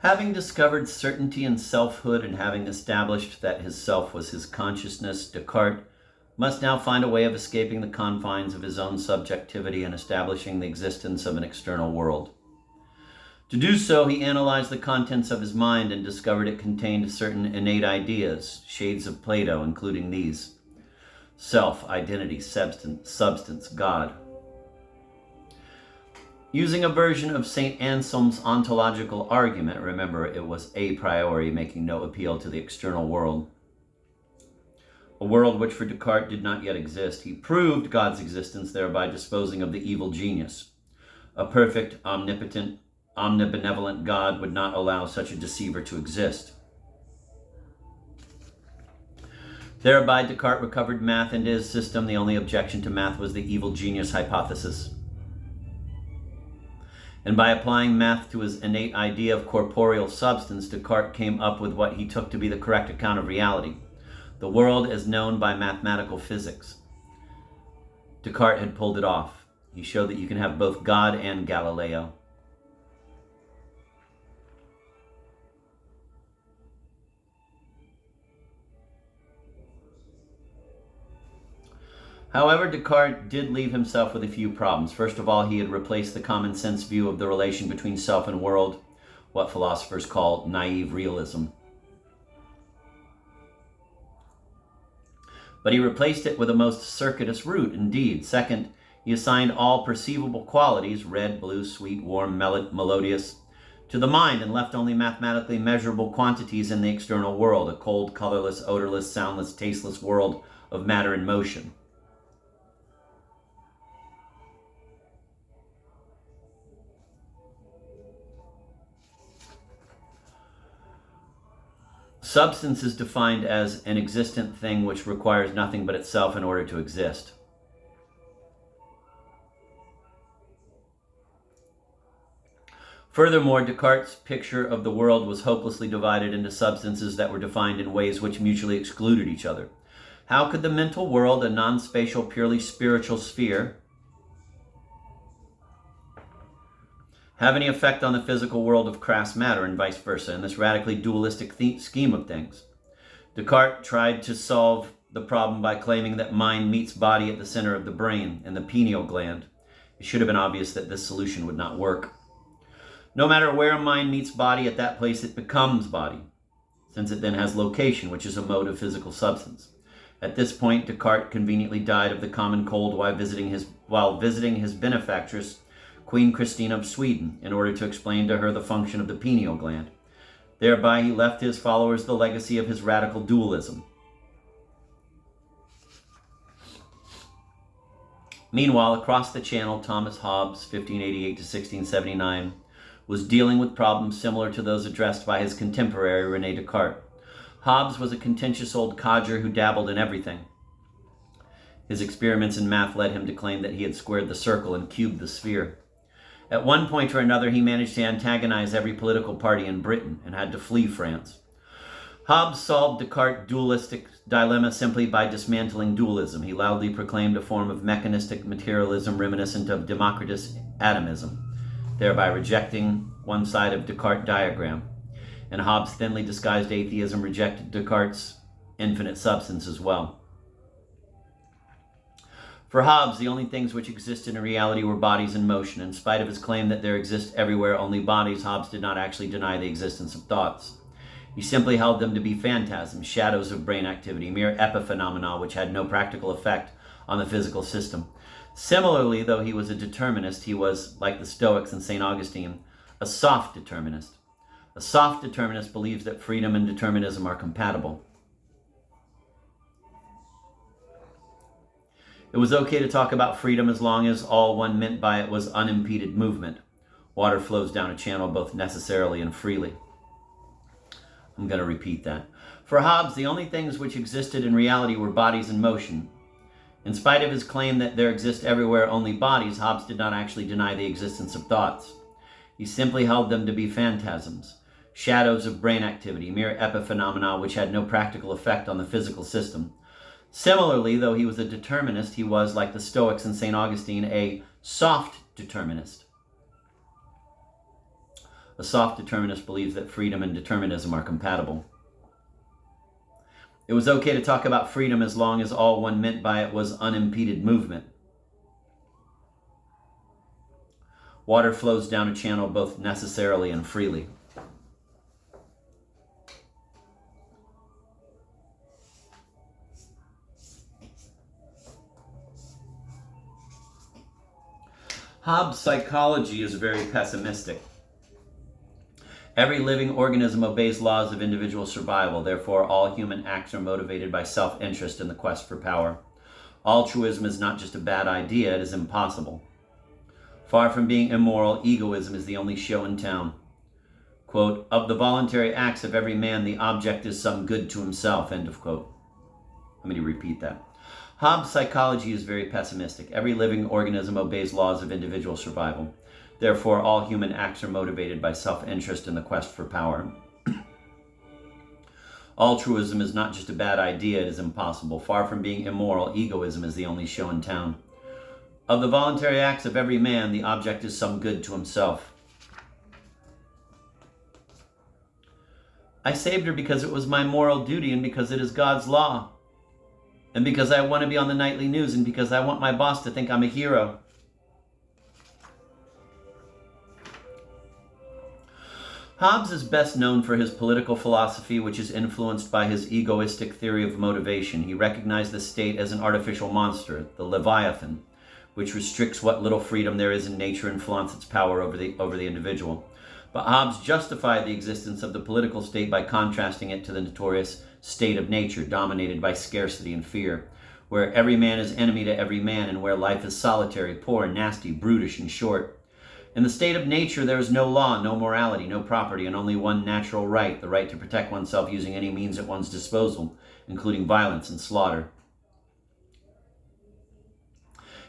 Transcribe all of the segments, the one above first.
Having discovered certainty in selfhood and having established that his self was his consciousness, Descartes must now find a way of escaping the confines of his own subjectivity and establishing the existence of an external world. To do so, he analyzed the contents of his mind and discovered it contained certain innate ideas, shades of Plato, including these: self, identity, substance, God. Using a version of St. Anselm's ontological argument, remember it was a priori, making no appeal to the external world, a world which for Descartes did not yet exist, he proved God's existence, thereby disposing of the evil genius. A perfect, omnipotent, omnibenevolent God would not allow such a deceiver to exist. Thereby, Descartes recovered math into his system. The only objection to math was the evil genius hypothesis. And by applying math to his innate idea of corporeal substance, Descartes came up with what he took to be the correct account of reality, the world as known by mathematical physics. Descartes had pulled it off. He showed that you can have both God and Galileo. However, Descartes did leave himself with a few problems. First of all, he had replaced the common sense view of the relation between self and world, what philosophers call naive realism. But he replaced it with a most circuitous route indeed. Second, he assigned all perceivable qualities, red, blue, sweet, warm, melodious, to the mind and left only mathematically measurable quantities in the external world, a cold, colorless, odorless, soundless, tasteless world of matter and motion. Substance is defined as an existent thing which requires nothing but itself in order to exist. Furthermore, Descartes' picture of the world was hopelessly divided into substances that were defined in ways which mutually excluded each other. How could the mental world, a non-spatial, purely spiritual sphere, have any effect on the physical world of crass matter and vice versa in this radically dualistic scheme of things? Descartes tried to solve the problem by claiming that mind meets body at the center of the brain, in the pineal gland. It should have been obvious that this solution would not work. No matter where mind meets body, at that place it becomes body, since it then has location, which is a mode of physical substance. At this point, Descartes conveniently died of the common cold while visiting his benefactress, Queen Christina of Sweden, in order to explain to her the function of the pineal gland. Thereby, he left his followers the legacy of his radical dualism. Meanwhile, across the channel, Thomas Hobbes, 1588 to 1679, was dealing with problems similar to those addressed by his contemporary René Descartes. Hobbes was a contentious old codger who dabbled in everything. His experiments in math led him to claim that he had squared the circle and cubed the sphere. At one point or another, he managed to antagonize every political party in Britain and had to flee France. Hobbes solved Descartes' dualistic dilemma simply by dismantling dualism. He loudly proclaimed a form of mechanistic materialism reminiscent of Democritus' atomism, thereby rejecting one side of Descartes' diagram. And Hobbes' thinly disguised atheism rejected Descartes' infinite substance as well. For Hobbes, the only things which existed in reality were bodies in motion. In spite of his claim that there exist everywhere only bodies, Hobbes did not actually deny the existence of thoughts. He simply held them to be phantasms, shadows of brain activity, mere epiphenomena which had no practical effect on the physical system. Similarly, though he was a determinist, he was, like the Stoics and St. Augustine, a soft determinist. A soft determinist believes that freedom and determinism are compatible. It was okay to talk about freedom as long as all one meant by it was unimpeded movement. Water flows down a channel both necessarily and freely. I'm going to repeat that. For Hobbes, the only things which existed in reality were bodies in motion. In spite of his claim that there exist everywhere only bodies, Hobbes did not actually deny the existence of thoughts. He simply held them to be phantasms, shadows of brain activity, mere epiphenomena which had no practical effect on the physical system. Similarly, though he was a determinist, he was, like the Stoics and St. Augustine, a soft determinist. A soft determinist believes that freedom and determinism are compatible. It was okay to talk about freedom as long as all one meant by it was unimpeded movement. Water flows down a channel both necessarily and freely. Hobbes' psychology is very pessimistic. Every living organism obeys laws of individual survival. Therefore, all human acts are motivated by self-interest in the quest for power. Altruism is not just a bad idea, it is impossible. Far from being immoral, egoism is the only show in town. Quote, of the voluntary acts of every man, the object is some good to himself, end of quote. Let me repeat that. Hobbes' psychology is very pessimistic. Every living organism obeys laws of individual survival. Therefore, all human acts are motivated by self-interest in the quest for power. Altruism is not just a bad idea, it is impossible. Far from being immoral, egoism is the only show in town. Of the voluntary acts of every man, the object is some good to himself. I saved her because it was my moral duty and because it is God's law. And because I want to be on the nightly news and because I want my boss to think I'm a hero. Hobbes is best known for his political philosophy, which is influenced by his egoistic theory of motivation. He recognized the state as an artificial monster, the Leviathan, which restricts what little freedom there is in nature and flaunts its power over the individual. But Hobbes justified the existence of the political state by contrasting it to the notorious state of nature, dominated by scarcity and fear, where every man is enemy to every man and where life is solitary, poor, nasty, brutish, and short. In the state of nature, there is no law, no morality, no property, and only one natural right, the right to protect oneself using any means at one's disposal, including violence and slaughter.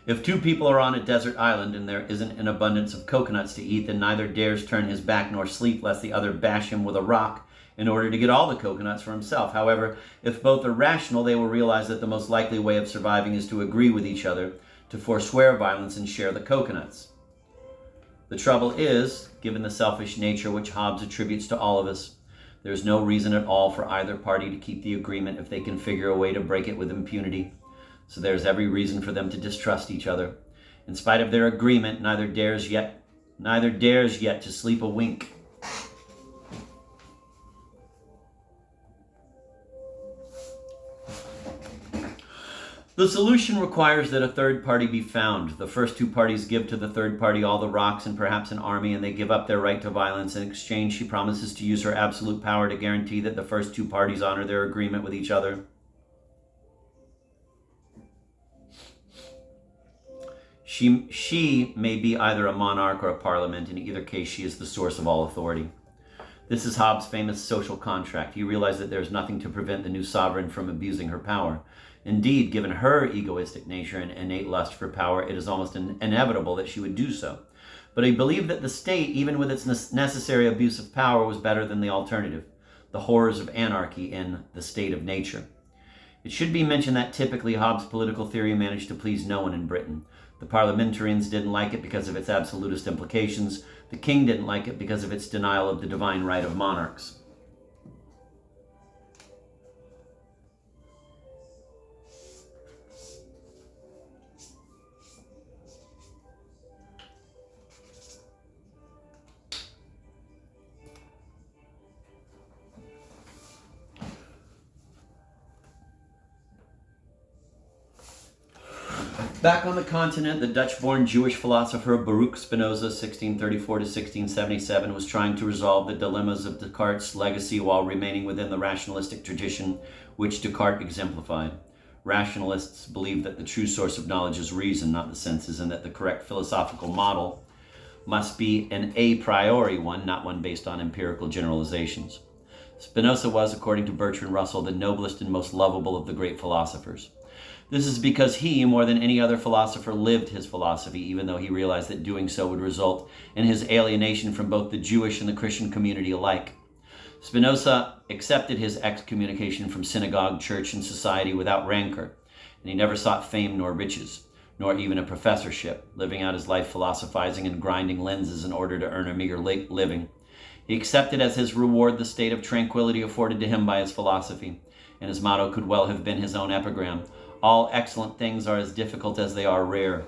If two people are on a desert island and there isn't an abundance of coconuts to eat, then neither dares turn his back nor sleep lest the other bash him with a rock in order to get all the coconuts for himself. However, if both are rational, they will realize that the most likely way of surviving is to agree with each other, to forswear violence and share the coconuts. The trouble is, given the selfish nature which Hobbes attributes to all of us, there is no reason at all for either party to keep the agreement if they can figure a way to break it with impunity. So there's every reason for them to distrust each other. In spite of their agreement, neither dares yet to sleep a wink. The solution requires that a third party be found. The first two parties give to the third party all the rocks and perhaps an army, and they give up their right to violence. In exchange, she promises to use her absolute power to guarantee that the first two parties honor their agreement with each other. She may be either a monarch or a parliament. In either case, she is the source of all authority. This is Hobbes' famous social contract. He realized that there is nothing to prevent the new sovereign from abusing her power. Indeed, given her egoistic nature and innate lust for power, it is almost inevitable that she would do so. But he believed that the state, even with its necessary abuse of power, was better than the alternative, the horrors of anarchy in the state of nature. It should be mentioned that typically Hobbes' political theory managed to please no one in Britain. The parliamentarians didn't like it because of its absolutist implications. The king didn't like it because of its denial of the divine right of monarchs. Back on the continent, the Dutch-born Jewish philosopher Baruch Spinoza, 1634 to 1677, was trying to resolve the dilemmas of Descartes' legacy while remaining within the rationalistic tradition which Descartes exemplified. Rationalists believe that the true source of knowledge is reason, not the senses, and that the correct philosophical model must be an a priori one, not one based on empirical generalizations. Spinoza was, according to Bertrand Russell, the noblest and most lovable of the great philosophers. This is because he, more than any other philosopher, lived his philosophy, even though he realized that doing so would result in his alienation from both the Jewish and the Christian community alike. Spinoza accepted his excommunication from synagogue, church, and society without rancor, and he never sought fame nor riches, nor even a professorship, living out his life philosophizing and grinding lenses in order to earn a meager living. He accepted as his reward the state of tranquility afforded to him by his philosophy, and his motto could well have been his own epigram: all excellent things are as difficult as they are rare.